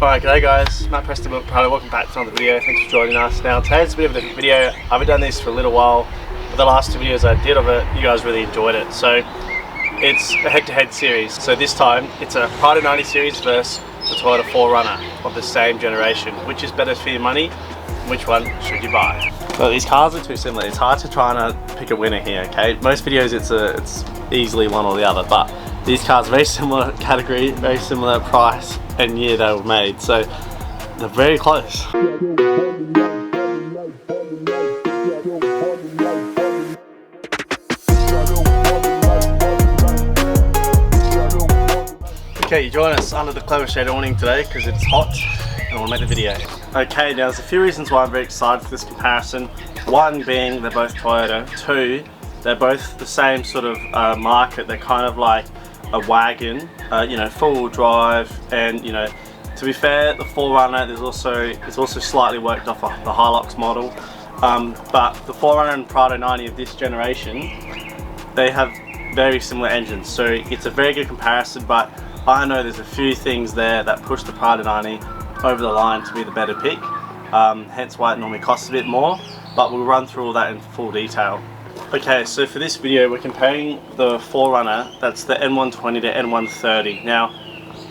Alright, g'day guys, Matt Preston, Prado, welcome back to another video. Thanks for joining us. Now today's a bit of a different video. I haven't done this for a little while, but the last two videos I did of it, you guys really enjoyed it. So it's a head-to-head series. So this time it's a PRADO90 series versus the Toyota 4RUNNER of the same generation. Which is better for your money? Which one should you buy? Well, these cars are too similar. It's hard to try and pick a winner here, okay? Most videos it's easily one or the other, but these cars are very similar category, very similar price and year they were made, so they're very close. Okay, you join us under the clever shade awning today because it's hot and I want to make the video. Okay, now there's a few reasons why I'm very excited for this comparison. One being they're both Toyota. Two, they're both the same sort of market. They're kind of like a wagon, you know, four-wheel drive, and you know, to be fair, the 4RUNNER is also slightly worked off of the Hilux model, but the 4RUNNER and PRADO90 of this generation, they have very similar engines, so it's a very good comparison. But I know there's a few things there that push the PRADO90 over the line to be the better pick, hence why it normally costs a bit more, but we'll run through all that in full detail. Okay, so for this video we're comparing the 4RUNNER, that's the N120 to N130. Now,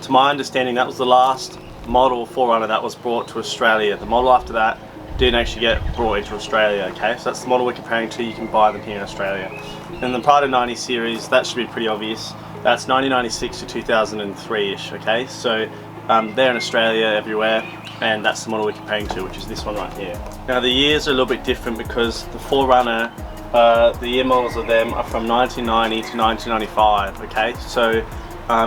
to my understanding, that was the last model 4RUNNER that was brought to Australia. The model after that didn't actually get brought into Australia, okay? So that's the model we're comparing to. You can buy them here in Australia. And the PRADO90 series, that should be pretty obvious. That's 1996 to 2003-ish, okay? So they're in Australia everywhere, and that's the model we're comparing to, which is this one right here. Now the years are a little bit different because the 4RUNNER, the year models of them are from 1990 to 1995, okay? So,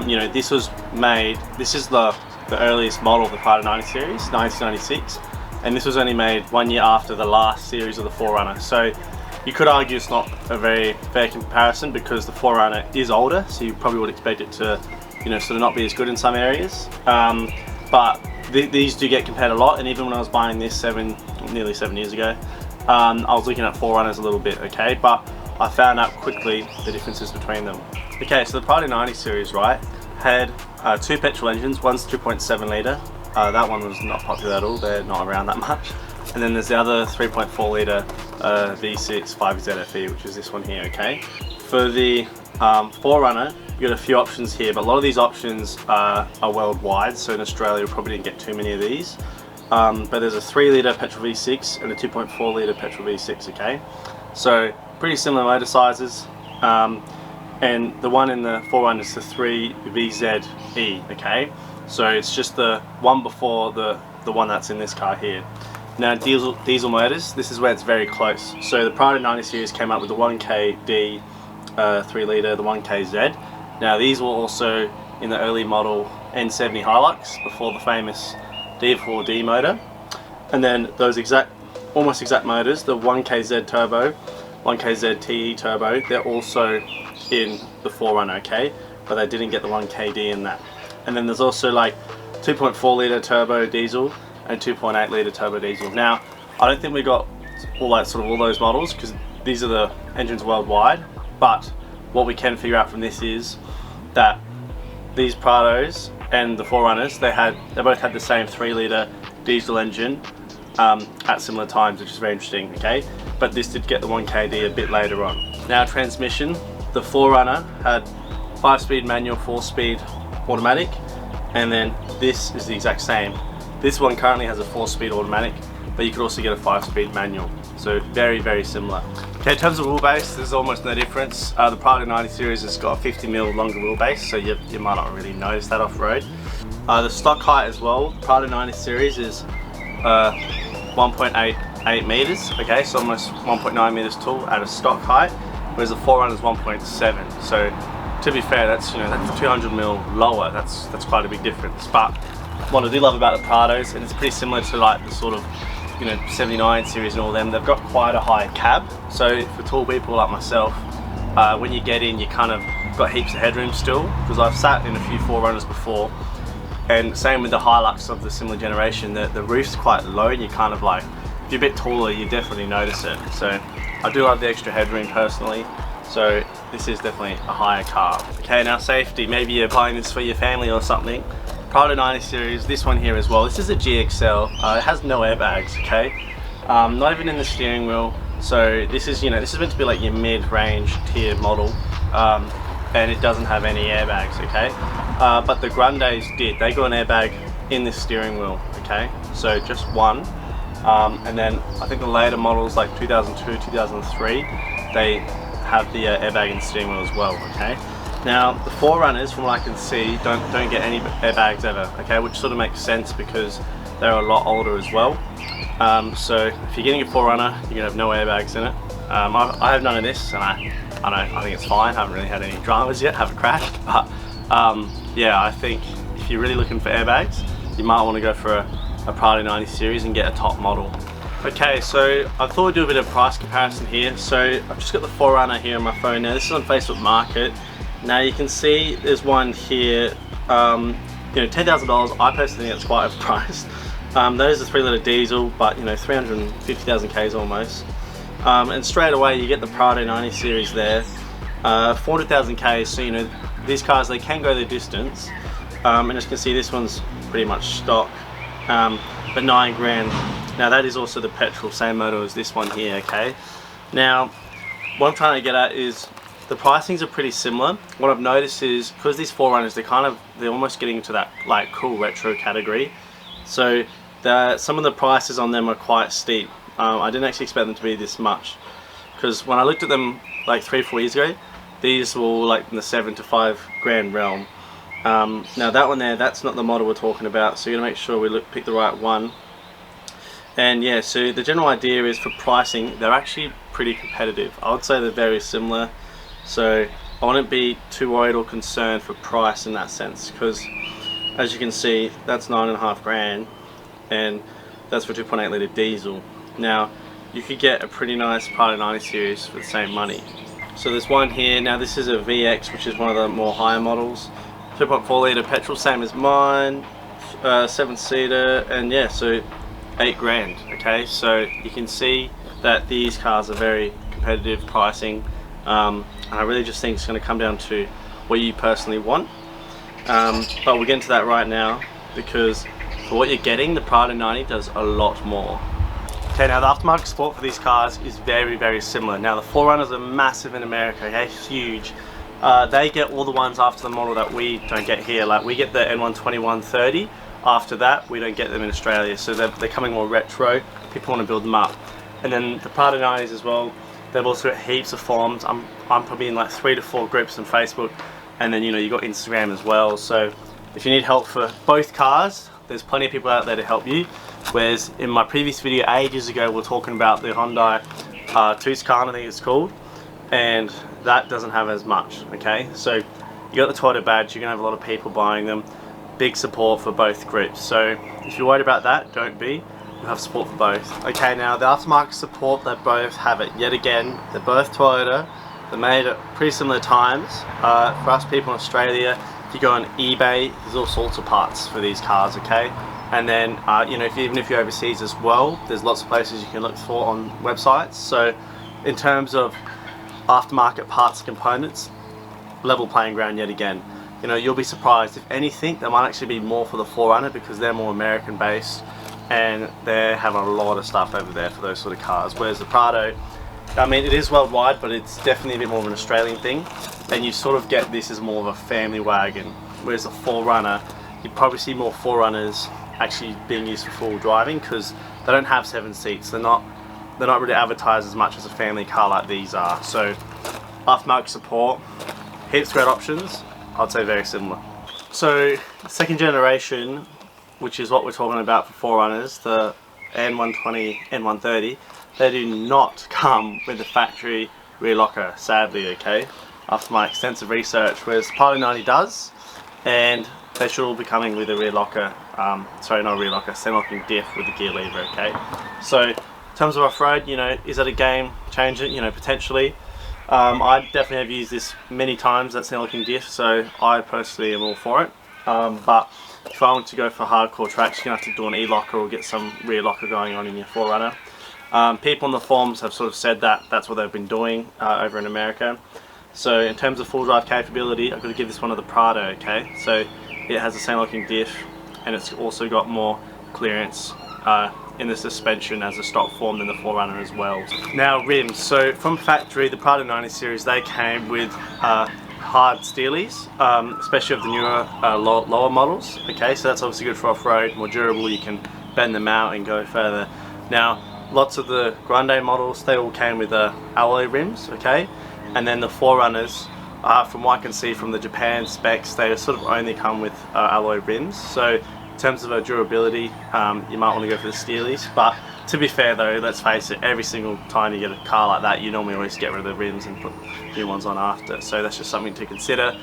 you know, this was made, this is the earliest model of the PRADO90 series, 1996, and this was only made 1 year after the last series of the 4RUNNER. So you could argue it's not a very fair comparison because the 4RUNNER is older, so you probably would expect it to, you know, sort of not be as good in some areas. But these do get compared a lot, and even when I was buying this nearly 7 years ago, I was looking at 4RUNNERs a little bit, okay, but I found out quickly the differences between them. Okay, so the PRADO90 series, right, had two petrol engines. One's 2.7 litre, that one was not popular at all, they're not around that much. And then there's the other 3.4 litre V6 5ZFE, which is this one here, okay. For the 4RUNNER, you got a few options here, but a lot of these options are worldwide, so in Australia we probably didn't get too many of these. But there's a 3 litre petrol V6 and a 2.4 litre petrol V6, okay? So pretty similar motor sizes, and the one in the 4RUNNER is the 3VZE, okay? So it's just the one before the one that's in this car here. Now diesel motors, this is where it's very close. So the PRADO90 series came up with the 1KD 3 litre, the 1KZ. Now these were also in the early model N70 Hilux before the famous D4D motor, and then those almost exact motors, the 1KZ turbo, 1KZ TE turbo, they're also in the 4RUNNER, okay, but they didn't get the 1KD in that. And then there's also like 2.4 litre turbo diesel and 2.8 litre turbo diesel. Now I don't think we got all those models because these are the engines worldwide, but what we can figure out from this is that these Prados and the 4RUNNERs, they both had the same 3 litre diesel engine at similar times, which is very interesting, okay? But this did get the 1KD a bit later on. Now transmission, the 4RUNNER had 5-speed manual, 4-speed automatic, and then this is the exact same. This one currently has a 4-speed automatic, but you could also get a 5-speed manual. So very, very similar. Okay, in terms of wheelbase, there's almost no difference. The PRADO90 series has got a 50mm longer wheelbase, so you might not really notice that off-road. The stock height as well, the PRADO90 series is 1.88 meters, okay, so almost 1.9 meters tall at a stock height, whereas the 4RUNNER is 1.7. So to be fair, that's 200mm lower. That's quite a big difference. But what I do love about the Prados, and it's pretty similar to like the sort of 79 series and all them, they've got quite a high cab. So for tall people like myself, when you get in, you kind of got heaps of headroom still, because I've sat in a few 4RUNNERs before, and same with the Hilux of the similar generation, the roof's quite low, and you kind of like, if you're a bit taller, you definitely notice it. So I do love the extra headroom personally, so this is definitely a higher car. Okay, now safety, maybe you're buying this for your family or something. PRADO90 series, this one here as well. This is a GXL. It has no airbags, okay? Not even in the steering wheel. So this is, this is meant to be like your mid-range tier model, and it doesn't have any airbags, okay? But the Grandes did. They got an airbag in the steering wheel, okay? So just one. And then I think the later models like 2002, 2003, they have the airbag in the steering wheel as well, okay? Now the 4RUNNERs, from what I can see, don't get any airbags ever, okay? Which sort of makes sense because they're a lot older as well. So if you're getting a 4RUNNER, you're gonna have no airbags in it. I have none of this, and I think it's fine. I haven't really had any dramas yet, haven't crashed, but yeah, I think if you're really looking for airbags, you might want to go for a PRADO90 series and get a top model. Okay, so I thought I'd do a bit of price comparison here. So I've just got the 4RUNNER here on my phone now. This is on Facebook Market. Now you can see there's one here, $10,000. I personally think it's quite overpriced. That is a 3-litre diesel, but 350,000 Ks almost. And straight away you get the PRADO90 series there, 400,000 Ks. So these cars, they can go the distance. And as you can see, this one's pretty much stock, but 9 grand. Now that is also the petrol, same motor as this one here, okay? Now, what I'm trying to get at is the pricings are pretty similar. What I've noticed is, because these 4RUNNERs, they're almost getting into that like cool retro category. So some of the prices on them are quite steep. I didn't actually expect them to be this much, because when I looked at them like 3-4 years ago, these were like in the 7 to 5 grand realm. Now that one there, that's not the model we're talking about, so you're gonna make sure we pick the right one. And yeah, so the general idea is for pricing, they're actually pretty competitive. I would say they're very similar, so I wouldn't be too worried or concerned for price in that sense, because as you can see, that's 9.5 grand, and that's for 2.8 litre diesel. Now you could get a pretty nice PRADO90 series for the same money. So there's one here. Now this is a VX, which is one of the more higher models, 2.4 litre petrol, same as mine, 7-seater, and yeah, so 8 grand, okay? So you can see that these cars are very competitive pricing, and I really just think it's going to come down to what you personally want. But we'll get into that right now, because for what you're getting, the PRADO90 does a lot more. Okay, now the aftermarket support for these cars is very, very similar. Now the 4RUNNERs are massive in America, okay, huge. They get all the ones after the model that we don't get here. Like we get the N12130. After that, we don't get them in Australia, so they're coming more retro. People want to build them up. And then the PRADO90s as well, they've also got heaps of forums. I'm probably in like 3 to 4 groups on Facebook, and then you got Instagram as well. So if you need help for both cars, there's plenty of people out there to help you. Whereas in my previous video ages ago, we were talking about the Hyundai Tucson, I think it's called, and that doesn't have as much, okay? So you got the Toyota badge, you're gonna have a lot of people buying them. Big support for both groups. So if you're worried about that, don't be. You'll have support for both. Okay, now the aftermarket support, they both have it. Yet again, they're both Toyota. They're made at pretty similar times. For us people in Australia, if you go on eBay, there's all sorts of parts for these cars, okay? And then, even if you're overseas as well, there's lots of places you can look for on websites. So in terms of aftermarket parts and components, level playing ground yet again. You'll be surprised. If anything, there might actually be more for the 4RUNNER, because they're more American based and they have a lot of stuff over there for those sort of cars. Whereas the Prado, I mean, it is worldwide, but it's definitely a bit more of an Australian thing, and you sort of get this as more of a family wagon. Whereas the 4RUNNER, you'd probably see more 4RUNNERs actually being used for full driving, because they don't have 7 seats. They're not really advertised as much as a family car like these are. So aftermarket support, heaps of great options. I'd say very similar. So second generation, which is what we're talking about for 4RUNNERs, the N120, N130, they do not come with the factory rear locker, sadly, okay? After my extensive research, whereas the PRADO90 does, and they should all be coming with a rear locker, sorry, not a rear locker, semi-locking diff with the gear lever, okay? So in terms of off-road, is that a game changer? Potentially. I definitely have used this many times, that semi-locking diff, so I personally am all for it. But if I want to go for hardcore tracks, you're going to have to do an e-locker or get some rear locker going on in your 4RUNNER. People on the forums have sort of said that that's what they've been doing over in America. So in terms of full drive capability, I've got to give this one to the Prado, okay? So it has the same looking diff, and it's also got more clearance in the suspension as a stock form than the 4Runner as well. Now rims, so from factory the PRADO90 series, they came with hard steelies, especially of the newer lower models. Okay, so that's obviously good for off-road, more durable, you can bend them out and go further. Now lots of the Grande models, they all came with alloy rims, okay, and then the 4Runners, from what I can see from the Japan specs, they sort of only come with alloy rims. So in terms of durability, you might want to go for the steelies, but to be fair though, let's face it, every single time you get a car like that, you normally always get rid of the rims and put new ones on after. So that's just something to consider.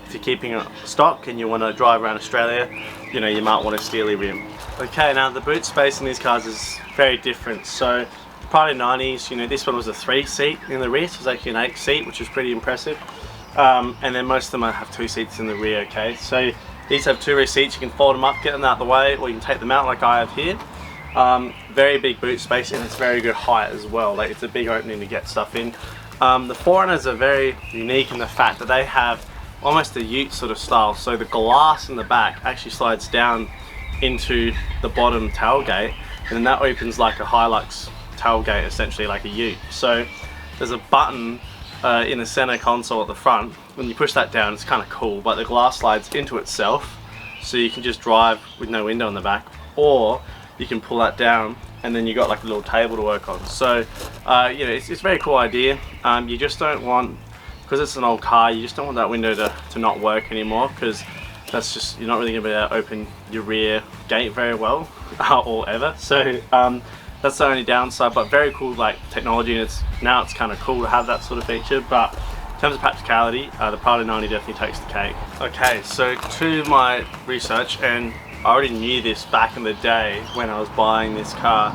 If you're keeping it stock and you want to drive around Australia, you know, you might want a steely rim. Okay, now the boot space in these cars is very different. So PRADO90s, you know, this one was a 3-seat in the rear, so it's actually an 8-seat, which is pretty impressive. And then most of them have 2 seats in the rear, okay? So these have 2 rear seats, you can fold them up, get them out of the way, or you can take them out like I have here. Very big boot space, and it's very good height as well. Like, it's a big opening to get stuff in. The 4Runners are very unique in the fact that they have almost a ute sort of style. So the glass in the back actually slides down into the bottom tailgate, and then that opens like a Hilux tailgate, essentially like a ute. So there's a button in the center console at the front. When you push that down, it's kind of cool, but the glass slides into itself, so you can just drive with no window in the back, or you can pull that down and then you got like a little table to work on. So you know, it's a very cool idea. You just don't want, because it's an old car, you just don't want that window to not work anymore, because that's just, you're not really going to be able to open your rear gate very well or ever. So that's the only downside, but very cool like technology, and now it's kind of cool to have that sort of feature. But in terms of practicality, the PRADO90 definitely takes the cake. Okay, so to my research, and I already knew this back in the day when I was buying this car,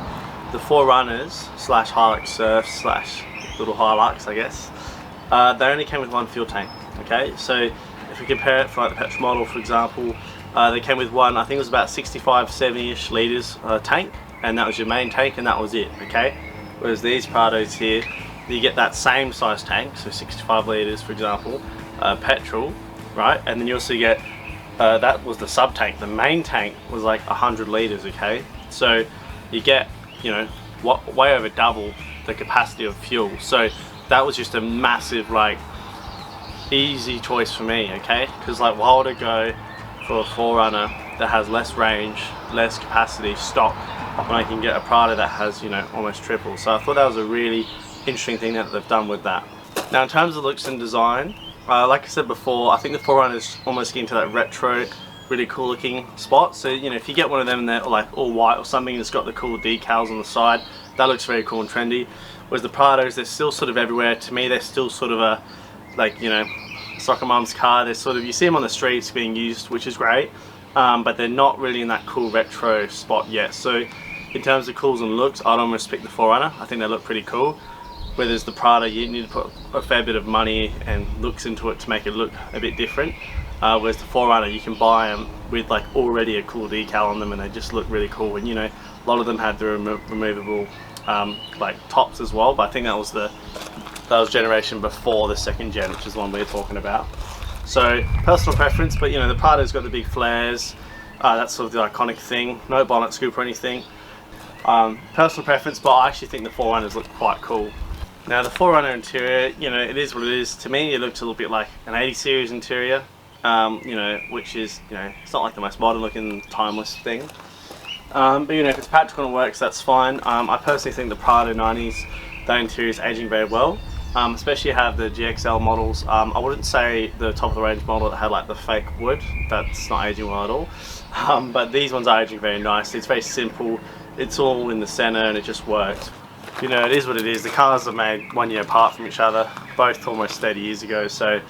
the 4Runners slash Hilux Surf slash little Hilux, I guess, they only came with one fuel tank. Okay, so if we compare it for like the petrol model, for example, they came with one, I think it was about 65-70-ish litres tank, and that was your main tank, and that was it. Okay, whereas these Prados here, you get that same size tank, so 65 litres for example, petrol, right, and then you also get that was the sub tank. The main tank was like 100 litres. Okay, so you get, you know, way over double the capacity of fuel. So that was just a massive, like, easy choice for me. Okay, because like, why would I go for a 4Runner that has less range, less capacity stock, when I can get a Prado that has, you know, almost triple? So I thought that was a really interesting thing that they've done with that. Now in terms of looks and design, like I said before, I think the 4Runner is almost getting to that retro, really cool looking spot. So, you know, if you get one of them and they're like all white or something, it's got the cool decals on the side, that looks very cool and trendy. Whereas the Prados, they're still sort of everywhere. To me, they're still sort of a, like, you know, soccer mum's car. They're sort of, you see them on the streets being used, which is great, but they're not really in that cool retro spot yet. So in terms of cools and looks, I'd almost pick the 4Runner. I think they look pretty cool. Whereas the Prado, you need to put a fair bit of money and looks into it to make it look a bit different. Whereas the 4Runner, you can buy them with like already a cool decal on them, and they just look really cool. And you know, a lot of them had the removable like tops as well. But I think that was generation before the 2nd gen, which is the one we're talking about. So personal preference, but you know, the Prado's got the big flares. That's sort of the iconic thing. No bonnet scoop or anything. Personal preference, but I actually think the 4Runners look quite cool. Now the 4Runner interior, you know, it is what it is. To me, it looks a little bit like an 80 series interior, you know, which is, you know, it's not like the most modern looking, timeless thing. But you know, if it's practical and works, that's fine. I personally think the PRADO90s, their interior is aging very well. Especially have the GXL models. I wouldn't say the top of the range model that had like the fake wood, that's not aging well at all. But these ones are aging very nicely. It's very simple, it's all in the center and it just works. You know, it is what it is. The cars are made 1 year apart from each other, both almost 30 years ago, so it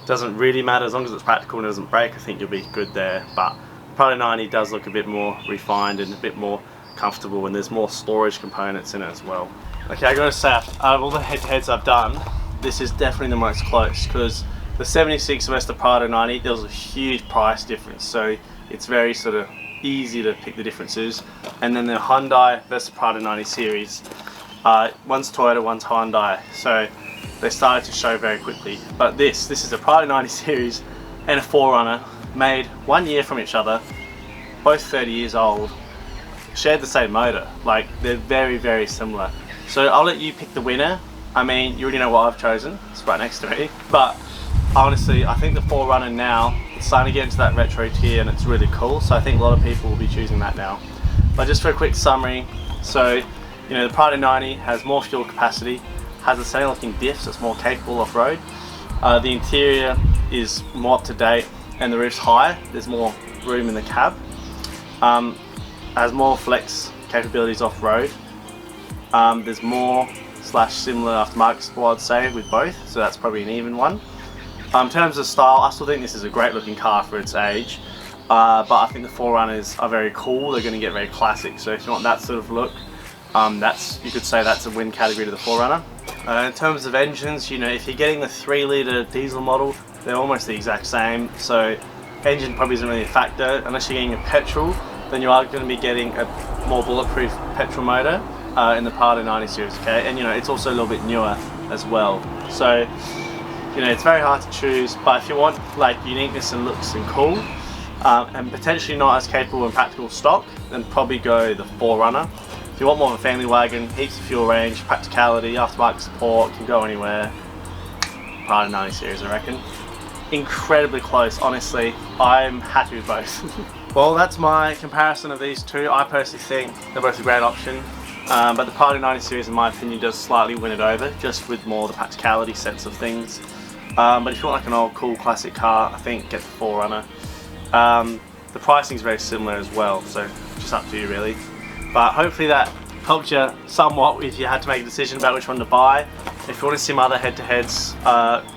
doesn't really matter. As long as it's practical and it doesn't break, I think you'll be good there. But PRADO90 does look a bit more refined and a bit more comfortable, and there's more storage components in it as well. Okay, I gotta say, out of all the head-to-heads I've done, this is definitely the most close, because the 76 versus the PRADO90, there was a huge price difference, so it's very sort of easy to pick the differences. And then the Hyundai versus the PRADO90 series, one's Toyota, one's Hyundai, so they started to show very quickly. But this is a PRADO90 series and a 4Runner, made 1 year from each other, both 30 years old, shared the same motor. Like, they're very, very similar. So I'll let you pick the winner. I mean, you already know what I've chosen. It's right next to me. But honestly, I think the 4Runner now, it's starting to get into that retro tier and it's really cool. So I think a lot of people will be choosing that now. But just for a quick summary, so you know, the PRADO90 has more fuel capacity, has the same looking diff, so it's more capable off-road. The interior is more up to date and the roof's higher. There's more room in the cab. Has more flex capabilities off-road. There's more / similar aftermarket support, I'd say, with both, so that's probably an even one. In terms of style, I still think this is a great looking car for its age, but I think the 4Runners are very cool. They're going to get very classic, so if you want that sort of look, you could say that's a win category to the 4Runner. In terms of engines, you know, if you're getting the 3-litre diesel model, they're almost the exact same, so engine probably isn't really a factor. Unless you're getting a petrol, then you are going to be getting a more bulletproof petrol motor in the PRADO90 series, okay? And you know, it's also a little bit newer as well. So, you know, it's very hard to choose, but if you want like uniqueness and looks and cool, and potentially not as capable and practical stock, then probably go the 4Runner. If you want more of a family wagon, heaps of fuel range, practicality, aftermarket support, can go anywhere, PRADO90 series, I reckon. Incredibly close, honestly. I'm happy with both. Well, that's my comparison of these two. I personally think they're both a great option, but the PRADO90 series, in my opinion, does slightly win it over, just with more the practicality sense of things. But if you want like an old cool classic car, I think get the 4Runner. The pricing is very similar as well, so just up to you really. But hopefully that helped you somewhat if you had to make a decision about which one to buy. If you want to see my other head-to-heads,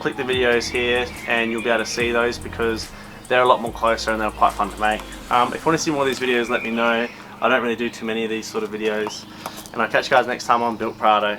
click the videos here and you'll be able to see those, because they're a lot more closer and they're quite fun to make. If you want to see more of these videos, let me know. I don't really do too many of these sort of videos. And I'll catch you guys next time on Built Prado.